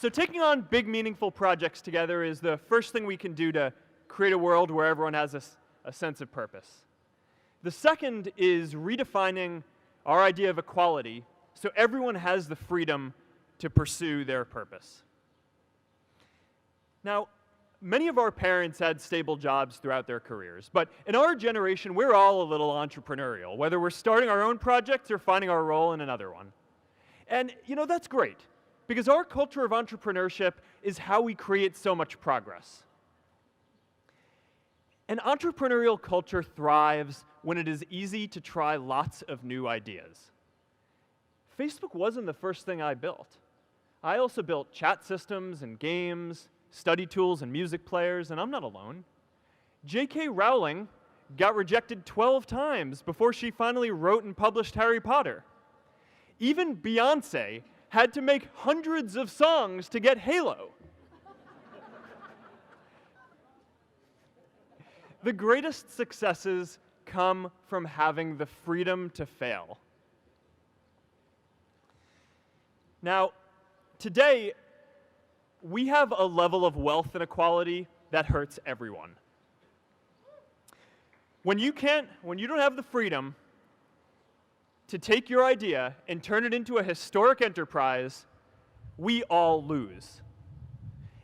So taking on big, meaningful projects together is the first thing we can do to create a world where everyone has a sense of purpose. The second is redefining our idea of equality so everyone has the freedom to pursue their purpose. Now, many of our parents had stable jobs throughout their careers, but in our generation, we're all a little entrepreneurial, whether we're starting our own projects or finding our role in another one. And, you know, that's great, because our culture of entrepreneurship is how we create so much progress. An entrepreneurial culture thrives when it is easy to try lots of new ideas. Facebook wasn't the first thing I built. I also built chat systems and games, study tools and music players, and I'm not alone. J.K. Rowling got rejected 12 times before she finally wrote and published Harry Potter. Even Beyoncé had to make hundreds of songs to get Halo. The greatest successes come from having the freedom to fail. Now, today, we have a level of wealth inequality that hurts everyone. When you don't have the freedom to take your idea and turn it into a historic enterprise, we all lose.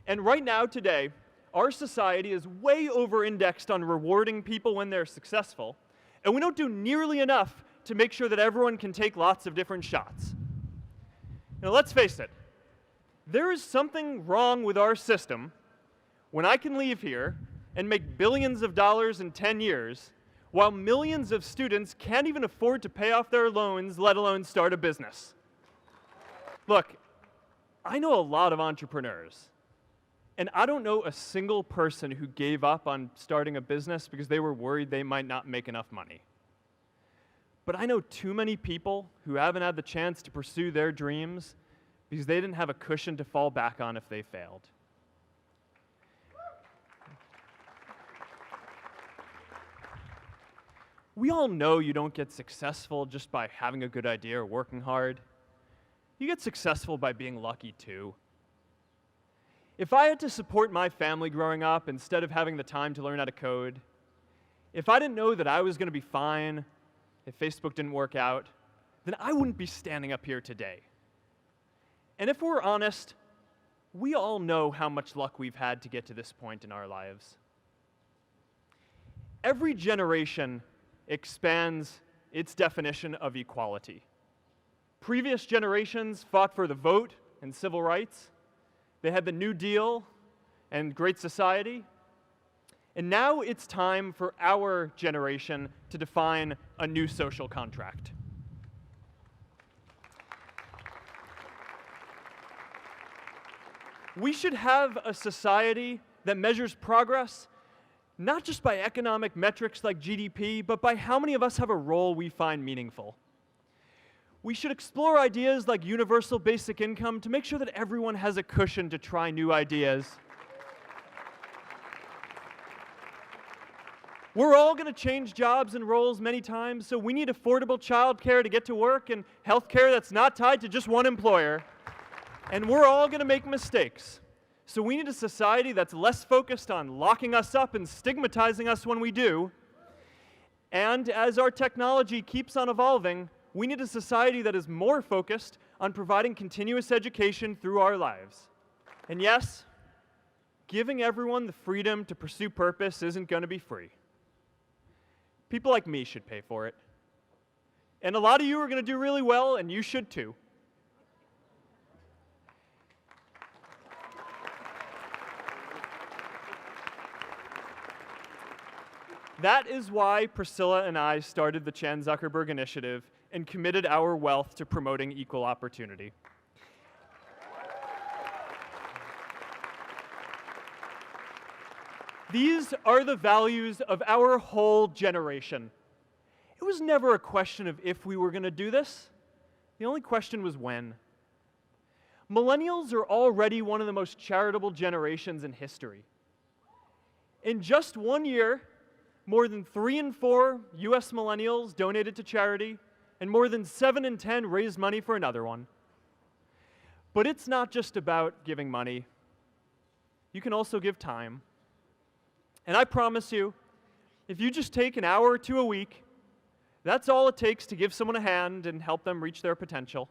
And right now, today, our society is way over-indexed on rewarding people when they're successful, and we don't do nearly enough to make sure that everyone can take lots of different shots. Now, let's face it. There is something wrong with our system when I can leave here and make billions of dollars in 10 years, while millions of students can't even afford to pay off their loans, let alone start a business. Look, I know a lot of entrepreneurs, and I don't know a single person who gave up on starting a business because they were worried they might not make enough money. But I know too many people who haven't had the chance to pursue their dreams because they didn't have a cushion to fall back on if they failed. We all know you don't get successful just by having a good idea or working hard. You get successful by being lucky too. If I had to support my family growing up instead of having the time to learn how to code, if I didn't know that I was going to be fine if Facebook didn't work out, then I wouldn't be standing up here today. And if we're honest, we all know how much luck we've had to get to this point in our lives. Every generation expands its definition of equality. Previous generations fought for the vote and civil rights. They had the New Deal and Great Society. And now it's time for our generation to define a new social contract. We should have a society that measures progress not just by economic metrics like GDP, but by how many of us have a role we find meaningful. We should explore ideas like universal basic income to make sure that everyone has a cushion to try new ideas. We're all going to change jobs and roles many times, so we need affordable childcare to get to work and healthcare that's not tied to just one employer. And we're all going to make mistakes. So we need a society that's less focused on locking us up and stigmatizing us when we do. And as our technology keeps on evolving, we need a society that is more focused on providing continuous education through our lives. And yes, giving everyone the freedom to pursue purpose isn't going to be free. People like me should pay for it. And a lot of you are going to do really well, and you should too. That is why Priscilla and I started the Chan Zuckerberg Initiative and committed our wealth to promoting equal opportunity. These are the values of our whole generation. It was never a question of if we were going to do this. The only question was when. Millennials are already one of the most charitable generations in history. In just 1 year, more than 3 in 4 US millennials donated to charity, and more than 7 in 10 raised money for another one. But it's not just about giving money. You can also give time. And I promise you, if you just take an hour or two a week, that's all it takes to give someone a hand and help them reach their potential.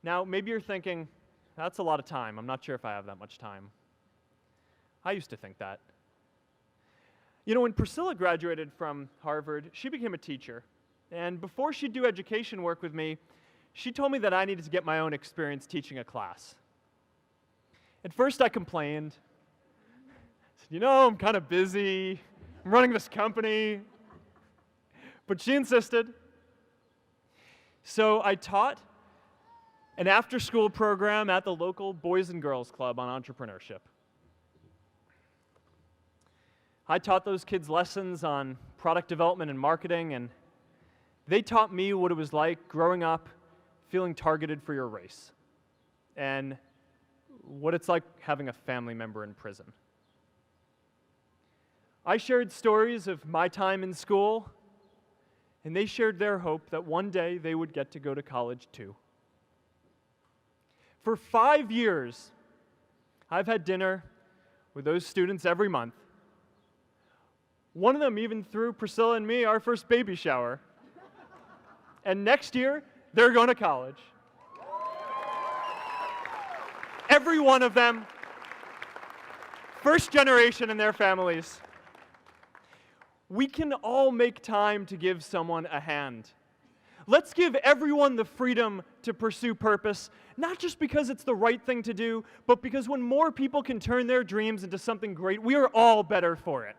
Now, maybe you're thinking, that's a lot of time. I'm not sure if I have that much time. I used to think that. You know, when Priscilla graduated from Harvard, she became a teacher. And before she'd do education work with me, she told me that I needed to get my own experience teaching a class. At first, I complained. I said, you know, I'm kind of busy. I'm running this company. But she insisted. So I taught an after-school program at the local Boys and Girls Club on entrepreneurship. I taught those kids lessons on product development and marketing, and they taught me what it was like growing up feeling targeted for your race, and what it's like having a family member in prison. I shared stories of my time in school, and they shared their hope that one day they would get to go to college too. For 5 years, I've had dinner with those students every month. One of them even threw Priscilla and me our first baby shower. And next year, they're going to college. Every one of them, first generation in their families. We can all make time to give someone a hand. Let's give everyone the freedom to pursue purpose, not just because it's the right thing to do, but because when more people can turn their dreams into something great, we are all better for it.